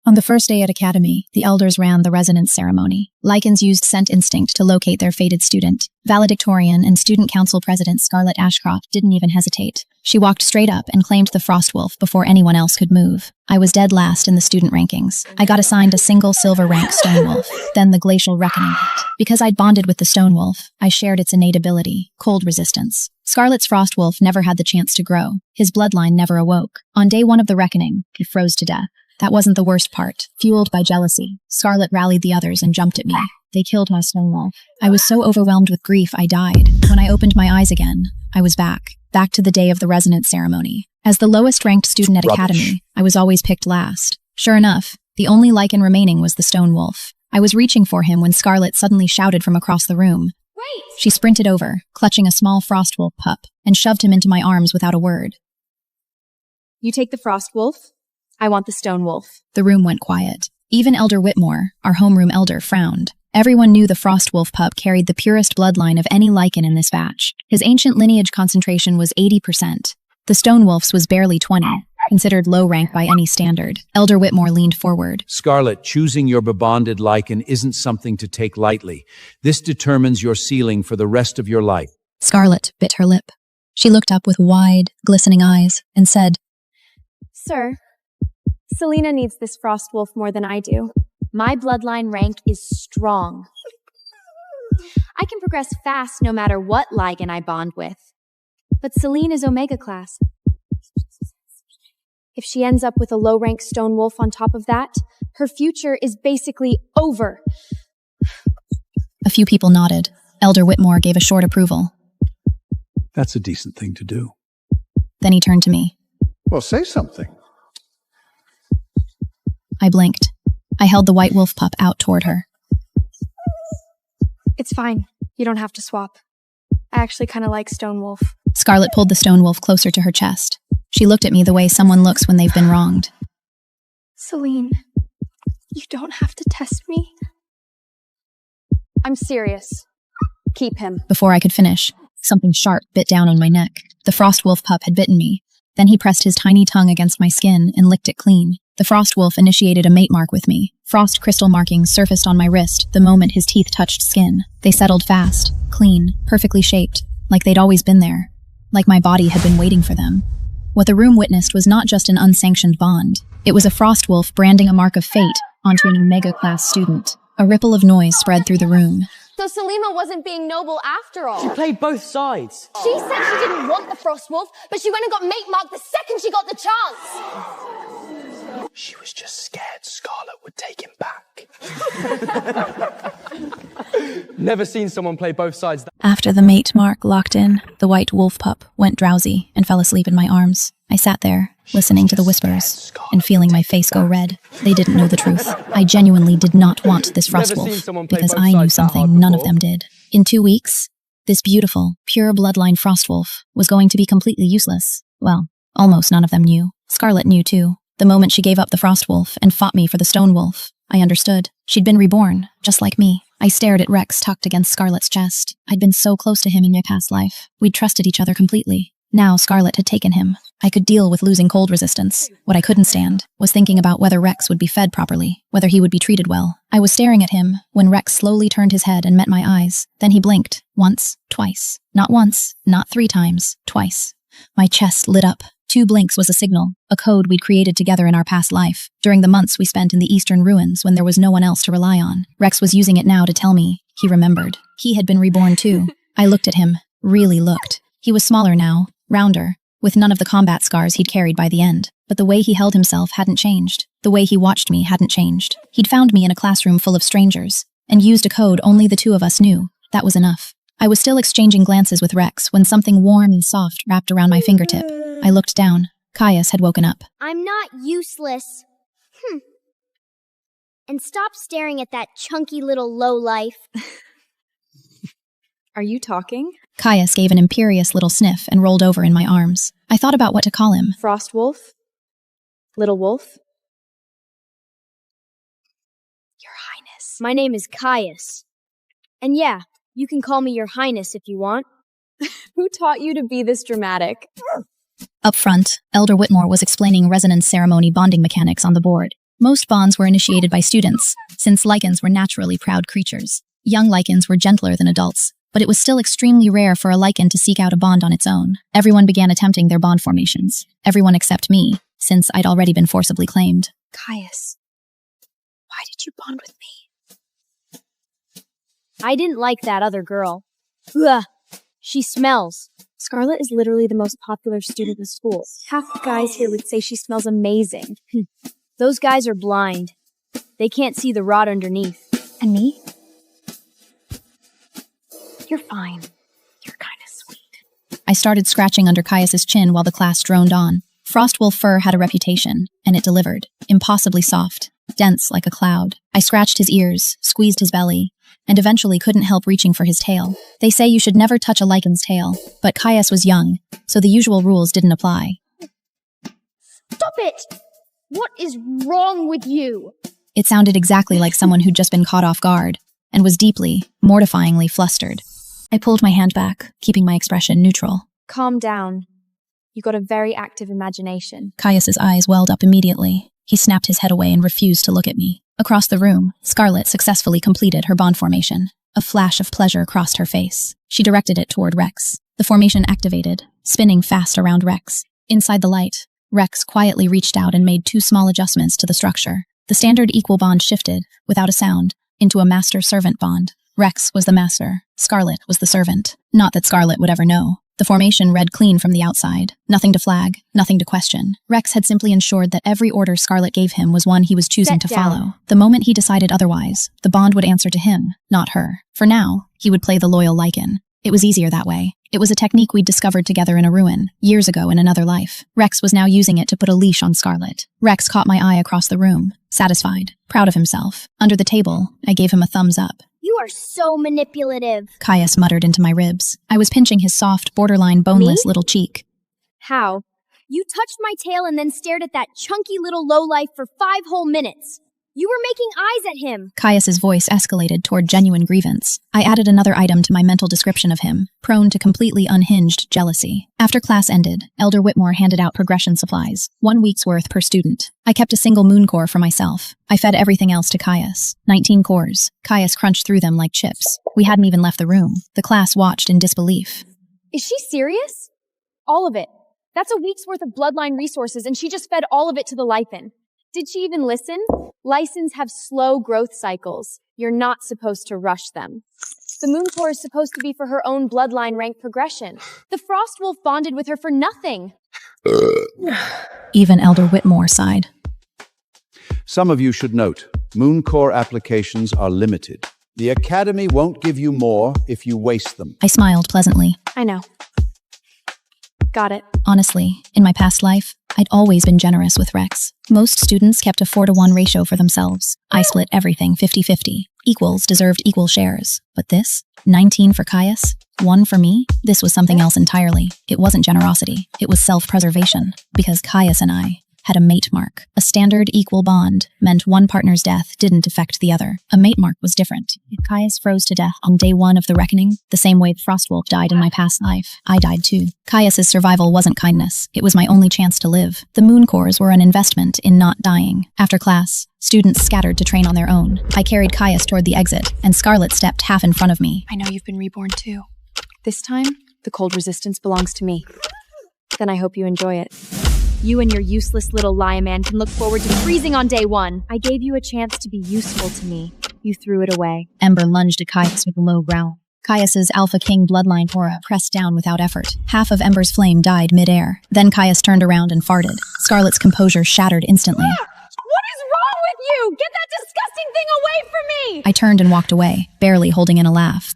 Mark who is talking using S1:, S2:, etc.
S1: On the first day at Academy, the elders ran the resonance ceremony. Lycans used scent instinct to locate their fated student. Valedictorian and student council president Scarlett Ashcroft didn't even hesitate. She walked straight up and claimed the Frostwolf before anyone else could move. I was dead last in the student rankings. I got assigned a single silver rank Stonewolf, then the Glacial Reckoning. Because I'd bonded with the Stonewolf, I shared its innate ability, cold resistance. Scarlett's Frostwolf never had the chance to grow. His bloodline never awoke. On day 1 of the reckoning, he froze to death. That wasn't the worst part. Fueled by jealousy, Scarlett rallied the others and jumped at me. They killed my Stonewolf. I was so overwhelmed with grief, I died. When I opened my eyes again, I was back to the day of the resonance ceremony. As the lowest-ranked student at Academy, I was always picked last. Sure enough, the only Lycan remaining was the Stonewolf. I was reaching for him when Scarlett suddenly shouted from across the room.
S2: Wait!
S1: She sprinted over, clutching a small Frostwolf pup, and shoved him into my arms without a word.
S2: You take the Frostwolf. I want the Stonewolf.
S1: The room went quiet. Even Elder Whitmore, our homeroom elder, frowned. Everyone knew the Frostwolf pup carried the purest bloodline of any Lycan in this batch. His ancient lineage concentration was 80%. The Stonewolf's was barely 20, considered low rank by any standard. Elder Whitmore leaned forward.
S3: Scarlett, choosing your bebonded Lycan isn't something to take lightly. This determines your ceiling for the rest of your life.
S1: Scarlett bit her lip. She looked up with wide, glistening eyes and said,
S2: Sir, Selena needs this Frostwolf more than I do. My bloodline rank is strong. I can progress fast no matter what Lycan I bond with. But Selene is Omega class. If she ends up with a low-rank Stonewolf on top of that, her future is basically over.
S1: A few people nodded. Elder Whitmore gave a short approval.
S4: That's a decent thing to do.
S1: Then he turned to me.
S4: Well, say something.
S1: I blinked. I held the white wolf pup out toward her.
S2: It's fine. You don't have to swap. I actually kind of like Stonewolf.
S1: Scarlett pulled the Stonewolf closer to her chest. She looked at me the way someone looks when they've been wronged.
S2: Selene, you don't have to test me. I'm serious. Keep him.
S1: Before I could finish, something sharp bit down on my neck. The Frostwolf pup had bitten me. Then he pressed his tiny tongue against my skin and licked it clean. The Frostwolf initiated a mate mark with me. Frost crystal markings surfaced on my wrist the moment his teeth touched skin. They settled fast, clean, perfectly shaped, like they'd always been there, like my body had been waiting for them. What the room witnessed was not just an unsanctioned bond. It was a Frostwolf branding a mark of fate onto an Omega-class student. A ripple of noise spread through the room.
S5: So Selima wasn't being noble after all.
S6: She played both sides.
S5: She said she didn't want the Frostwolf, but she went and got mate marked the second she got the chance.
S6: She was just scared Scarlett would take him back. Never seen someone play both sides.
S1: After the mate mark locked in, the white wolf pup went drowsy and fell asleep in my arms. I sat there, listening to the whispers, and feeling my face go red. They didn't know the truth. I genuinely did not want this Frostwolf, because I knew something none of them did. In 2 weeks, this beautiful, pure bloodline Frostwolf was going to be completely useless. Well, almost none of them knew. Scarlett knew too. The moment she gave up the Frostwolf and fought me for the Stonewolf, I understood. She'd been reborn, just like me. I stared at Rex tucked against Scarlett's chest. I'd been so close to him in my past life. We'd trusted each other completely. Now Scarlett had taken him. I could deal with losing cold resistance. What I couldn't stand was thinking about whether Rex would be fed properly, whether he would be treated well. I was staring at him when Rex slowly turned his head and met my eyes. Then he blinked. Once, twice. Not once, not 3 times, twice. My chest lit up. 2 blinks was a signal, a code we'd created together in our past life, during the months we spent in the eastern ruins when there was no one else to rely on. Rex was using it now to tell me he remembered. He had been reborn too. I looked at him, really looked. He was smaller now, rounder, with none of the combat scars he'd carried by the end. But the way he held himself hadn't changed. The way he watched me hadn't changed. He'd found me in a classroom full of strangers, and used a code only the 2 of us knew. That was enough. I was still exchanging glances with Rex when something warm and soft wrapped around my fingertip. I looked down. Caius had woken up.
S7: I'm not useless. And stop staring at that chunky little lowlife.
S2: Are you talking?
S1: Caius gave an imperious little sniff and rolled over in my arms. I thought about what to call him.
S2: Frostwolf? Little Wolf?
S7: Your Highness. My name is Caius. And yeah, you can call me Your Highness if you want.
S2: Who taught you to be this dramatic?
S1: Up front, Elder Whitmore was explaining resonance ceremony bonding mechanics on the board. Most bonds were initiated by students, since lichens were naturally proud creatures. Young lichens were gentler than adults, but it was still extremely rare for a lichen to seek out a bond on its own. Everyone began attempting their bond formations. Everyone except me, since I'd already been forcibly claimed.
S7: Caius, why did you bond with me? I didn't like that other girl. Ugh, she smells.
S2: Scarlett is literally the most popular student in school. Half the guys here would say she smells amazing.
S7: Those guys are blind. They can't see the rot underneath.
S2: And me? You're fine. You're kind of sweet.
S1: I started scratching under Caius's chin while the class droned on. Frostwolf fur had a reputation, and it delivered. Impossibly soft, dense like a cloud. I scratched his ears, squeezed his belly, and eventually couldn't help reaching for his tail. They say you should never touch a lichen's tail, but Caius was young, so the usual rules didn't apply.
S5: Stop it! What is wrong with you?
S1: It sounded exactly like someone who'd just been caught off guard, and was deeply, mortifyingly flustered. I pulled my hand back, keeping my expression neutral.
S2: Calm down. You got a very active imagination.
S1: Caius's eyes welled up immediately. He snapped his head away and refused to look at me. Across the room, Scarlett successfully completed her bond formation. A flash of pleasure crossed her face. She directed it toward Rex. The formation activated, spinning fast around Rex. Inside the light, Rex quietly reached out and made 2 small adjustments to the structure. The standard equal bond shifted, without a sound, into a master-servant bond. Rex was the master. Scarlett was the servant. Not that Scarlett would ever know. The formation read clean from the outside. Nothing to flag, nothing to question. Rex had simply ensured that every order Scarlett gave him was one he was choosing to follow. The moment he decided otherwise, the bond would answer to him, not her. For now, he would play the loyal lichen. It was easier that way. It was a technique we'd discovered together in a ruin, years ago in another life. Rex was now using it to put a leash on Scarlett. Rex caught my eye across the room, satisfied, proud of himself. Under the table, I gave him a thumbs up.
S7: You are so manipulative.
S1: Caius muttered into my ribs. I was pinching his soft, borderline boneless little cheek.
S7: How? You touched my tail and then stared at that chunky little lowlife for 5 whole minutes. You were making eyes at him.
S1: Caius's voice escalated toward genuine grievance. I added another item to my mental description of him, prone to completely unhinged jealousy. After class ended, Elder Whitmore handed out progression supplies, 1 week's worth per student. I kept a single moon core for myself. I fed everything else to Caius. 19 cores. Caius crunched through them like chips. We hadn't even left the room. The class watched in disbelief.
S2: Is she serious? All of it. That's a week's worth of bloodline resources, and she just fed all of it to the lichen. Did she even listen? Lichens have slow growth cycles. You're not supposed to rush them. The moon core is supposed to be for her own bloodline rank progression. The frost wolf bonded with her for nothing.
S1: Even Elder Whitmore sighed.
S3: Some of you should note, moon core applications are limited. The Academy won't give you more if you waste them.
S1: I smiled pleasantly.
S2: I know. Got it.
S1: Honestly, in my past life, I'd always been generous with Rex. Most students kept a 4-to-1 ratio for themselves. I split everything 50-50. Equals deserved equal shares. But this? 19 for Caius? 1 for me? This was something else entirely. It wasn't generosity. It was self-preservation. Because Caius and I had a mate mark. A standard equal bond meant one partner's death didn't affect the other. A mate mark was different. If Caius froze to death on day 1 of the reckoning, the same way Frostwolf died in my past life, I died too. Caius's survival wasn't kindness. It was my only chance to live. The moon cores were an investment in not dying. After class, students scattered to train on their own. I carried Caius toward the exit, and Scarlett stepped half in front of me.
S2: I know you've been reborn too. This time, the cold resistance belongs to me. Then I hope you enjoy it. You and your useless little lion man can look forward to freezing on day 1. I gave you a chance to be useful to me. You threw it away.
S1: Ember lunged at Caius with a low growl. Caius's Alpha King bloodline aura pressed down without effort. Half of Ember's flame died mid-air. Then Caius turned around and farted. Scarlett's composure shattered instantly.
S2: What is wrong with you? Get that disgusting thing away from me!
S1: I turned and walked away, barely holding in a laugh.